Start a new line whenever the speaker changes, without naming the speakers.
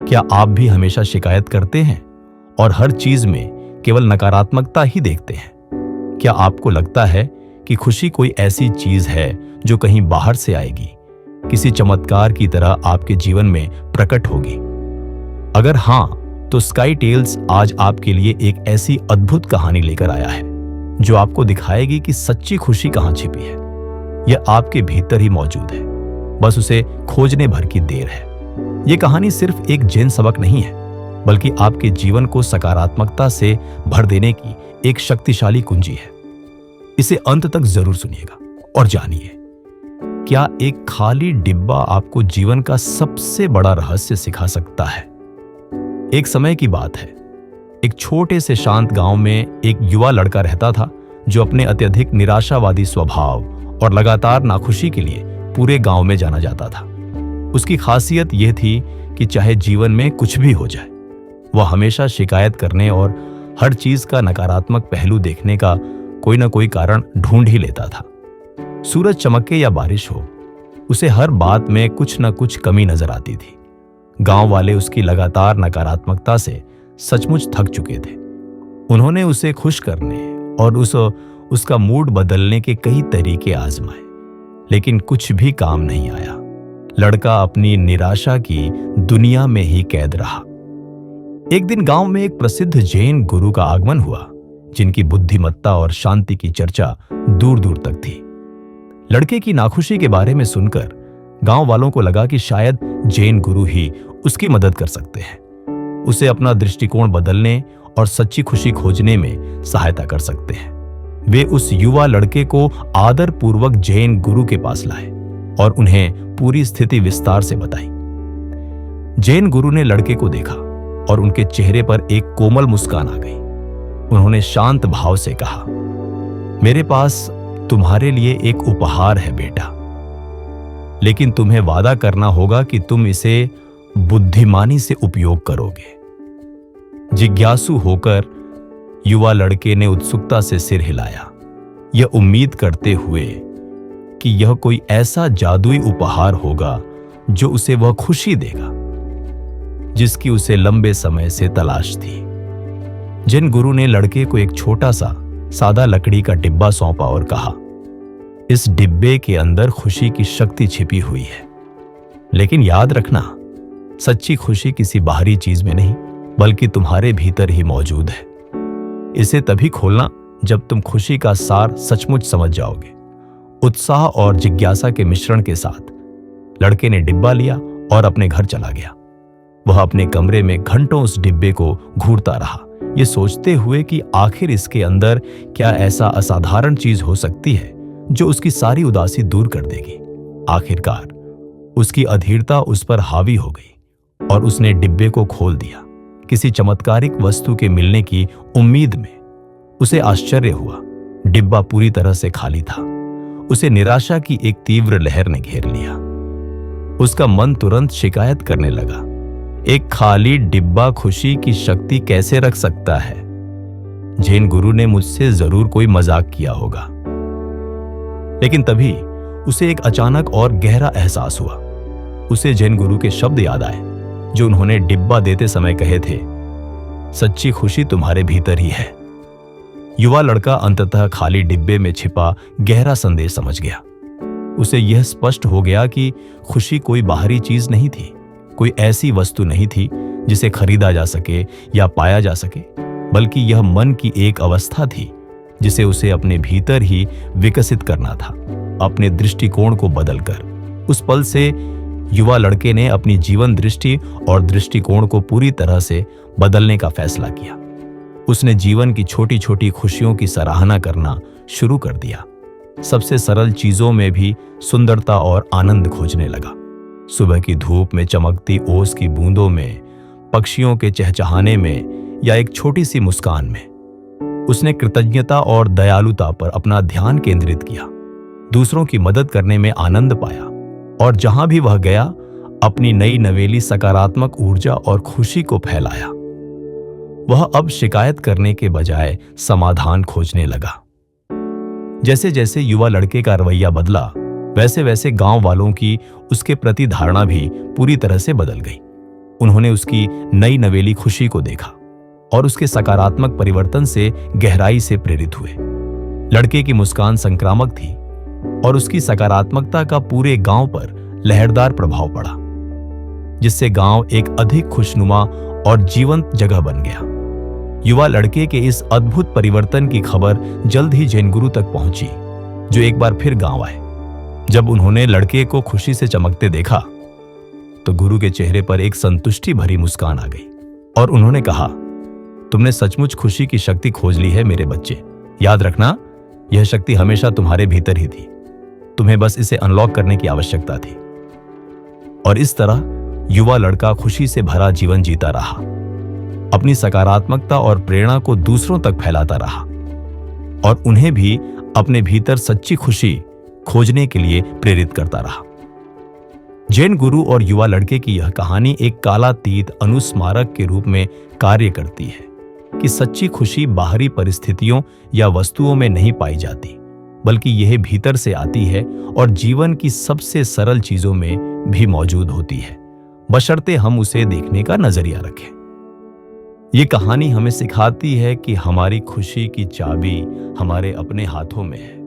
क्या आप भी हमेशा शिकायत करते हैं और हर चीज में केवल नकारात्मकता ही देखते हैं? क्या आपको लगता है कि खुशी कोई ऐसी चीज है जो कहीं बाहर से आएगी, किसी चमत्कार की तरह आपके जीवन में प्रकट होगी? अगर हां, तो स्काई टेल्स आज आपके लिए एक ऐसी अद्भुत कहानी लेकर आया है जो आपको दिखाएगी कि सच्ची खुशी कहां छिपी है। यह आपके भीतर ही मौजूद है, बस उसे खोजने भर की देर है। यह कहानी सिर्फ एक जैन सबक नहीं है, बल्कि आपके जीवन को सकारात्मकता से भर देने की एक शक्तिशाली कुंजी है। इसे अंत तक जरूर सुनिएगा और जानिए, क्या एक खाली डिब्बा आपको जीवन का सबसे बड़ा रहस्य सिखा सकता है। एक समय की बात है, एक छोटे से शांत गांव में एक युवा लड़का रहता था जो अपने अत्यधिक निराशावादी स्वभाव और लगातार नाखुशी के लिए पूरे गांव में जाना जाता था। उसकी खासियत यह थी कि चाहे जीवन में कुछ भी हो जाए, वह हमेशा शिकायत करने और हर चीज का नकारात्मक पहलू देखने का कोई ना कोई कारण ढूंढ ही लेता था। सूरज चमके या बारिश हो, उसे हर बात में कुछ न कुछ कमी नजर आती थी। गांव वाले उसकी लगातार नकारात्मकता से सचमुच थक चुके थे। उन्होंने उसे खुश करने और उसका मूड बदलने के कई तरीके आजमाए, लेकिन कुछ भी काम नहीं आया। लड़का अपनी निराशा की दुनिया में ही कैद रहा। एक दिन गांव में एक प्रसिद्ध जैन गुरु का आगमन हुआ, जिनकी बुद्धिमत्ता और शांति की चर्चा दूर दूर तक थी। लड़के की नाखुशी के बारे में सुनकर गांव वालों को लगा कि शायद जैन गुरु ही उसकी मदद कर सकते हैं, उसे अपना दृष्टिकोण बदलने और सच्ची खुशी खोजने में सहायता कर सकते हैं। वे उस युवा लड़के को आदर पूर्वक जैन गुरु के पास लाए और उन्हें पूरी स्थिति विस्तार से बताई। जैन गुरु ने लड़के को देखा और उनके चेहरे पर एक कोमल मुस्कान आ गई। उन्होंने शांत भाव से कहा, मेरे पास तुम्हारे लिए एक उपहार है बेटा, लेकिन तुम्हें वादा करना होगा कि तुम इसे बुद्धिमानी से उपयोग करोगे। जिज्ञासु होकर युवा लड़के ने उत्सुकता से सिर हिलाया, यह उम्मीद करते हुए कि यह कोई ऐसा जादुई उपहार होगा जो उसे वह खुशी देगा जिसकी उसे लंबे समय से तलाश थी। जैन गुरु ने लड़के को एक छोटा सा सादा लकड़ी का डिब्बा सौंपा और कहा, इस डिब्बे के अंदर खुशी की शक्ति छिपी हुई है, लेकिन याद रखना, सच्ची खुशी किसी बाहरी चीज में नहीं, बल्कि तुम्हारे भीतर ही मौजूद है। इसे तभी खोलना जब तुम खुशी का सार सचमुच समझ जाओगे। उत्साह और जिज्ञासा के मिश्रण के साथ लड़के ने डिब्बा लिया और अपने घर चला गया। वह अपने कमरे में घंटों उस डिब्बे को घूरता रहा, ये सोचते हुए कि आखिर इसके अंदर क्या ऐसा असाधारण चीज हो सकती है जो उसकी सारी उदासी दूर कर देगी। आखिरकार उसकी अधीरता उस पर हावी हो गई और उसने डिब्बे को खोल दिया। किसी चमत्कारिक वस्तु के मिलने की उम्मीद में उसे आश्चर्य हुआ। डिब्बा पूरी तरह से खाली था। उसे निराशा की एक तीव्र लहर ने घेर लिया। उसका मन तुरंत शिकायत करने लगा, एक खाली डिब्बा खुशी की शक्ति कैसे रख सकता है? जैन गुरु ने मुझसे जरूर कोई मजाक किया होगा। लेकिन तभी उसे एक अचानक और गहरा एहसास हुआ। उसे जैन गुरु के शब्द याद आए जो उन्होंने डिब्बा देते समय कहे थे, सच्ची खुशी तुम्हारे भीतर ही है। युवा लड़का अंततः खाली डिब्बे में छिपा गहरा संदेश समझ गया। उसे यह स्पष्ट हो गया कि खुशी कोई बाहरी चीज नहीं थी, कोई ऐसी वस्तु नहीं थी जिसे खरीदा जा सके या पाया जा सके, बल्कि यह मन की एक अवस्था थी जिसे उसे अपने भीतर ही विकसित करना था, अपने दृष्टिकोण को बदलकर। उस पल से युवा लड़के ने अपनी जीवन दृष्टि और दृष्टिकोण को पूरी तरह से बदलने का फैसला किया। उसने जीवन की छोटी छोटी खुशियों की सराहना करना शुरू कर दिया। सबसे सरल चीजों में भी सुंदरता और आनंद खोजने लगा। सुबह की धूप में चमकती ओस की बूंदों में, पक्षियों के चहचहाने में या एक छोटी सी मुस्कान में। उसने कृतज्ञता और दयालुता पर अपना ध्यान केंद्रित किया, दूसरों की मदद करने में आनंद पाया और जहां भी वह गया अपनी नई नवेली सकारात्मक ऊर्जा और खुशी को फैलाया। वह अब शिकायत करने के बजाय समाधान खोजने लगा। जैसे जैसे युवा लड़के का रवैया बदला, वैसे वैसे गांव वालों की उसके प्रति धारणा भी पूरी तरह से बदल गई। उन्होंने उसकी नई नवेली खुशी को देखा और उसके सकारात्मक परिवर्तन से गहराई से प्रेरित हुए। लड़के की मुस्कान संक्रामक थी और उसकी सकारात्मकता का पूरे गांव पर लहरदार प्रभाव पड़ा, जिससे गांव एक अधिक खुशनुमा और जीवंत जगह बन गया। युवा लड़के के इस अद्भुत परिवर्तन की खबर जल्द ही जैन गुरु तक पहुंची, जो एक बार फिर गांव आए। जब उन्होंने लड़के को खुशी से चमकते देखा तो गुरु के चेहरे पर एक संतुष्टि भरी मुस्कान आ गई और उन्होंने कहा, तुमने सचमुच खुशी की शक्ति खोज ली है मेरे बच्चे। याद रखना, यह शक्ति हमेशा तुम्हारे भीतर ही थी, तुम्हें बस इसे अनलॉक करने की आवश्यकता थी। और इस तरह युवा लड़का खुशी से भरा जीवन जीता रहा, अपनी सकारात्मकता और प्रेरणा को दूसरों तक फैलाता रहा और उन्हें भी अपने भीतर सच्ची खुशी खोजने के लिए प्रेरित करता रहा। जैन गुरु और युवा लड़के की यह कहानी एक कालातीत अनुस्मारक के रूप में कार्य करती है कि सच्ची खुशी बाहरी परिस्थितियों या वस्तुओं में नहीं पाई जाती, बल्कि यह भीतर से आती है और जीवन की सबसे सरल चीजों में भी मौजूद होती है, बशर्ते हम उसे देखने का नजरिया रखें। ये कहानी हमें सिखाती है कि हमारी खुशी की चाबी हमारे अपने हाथों में है।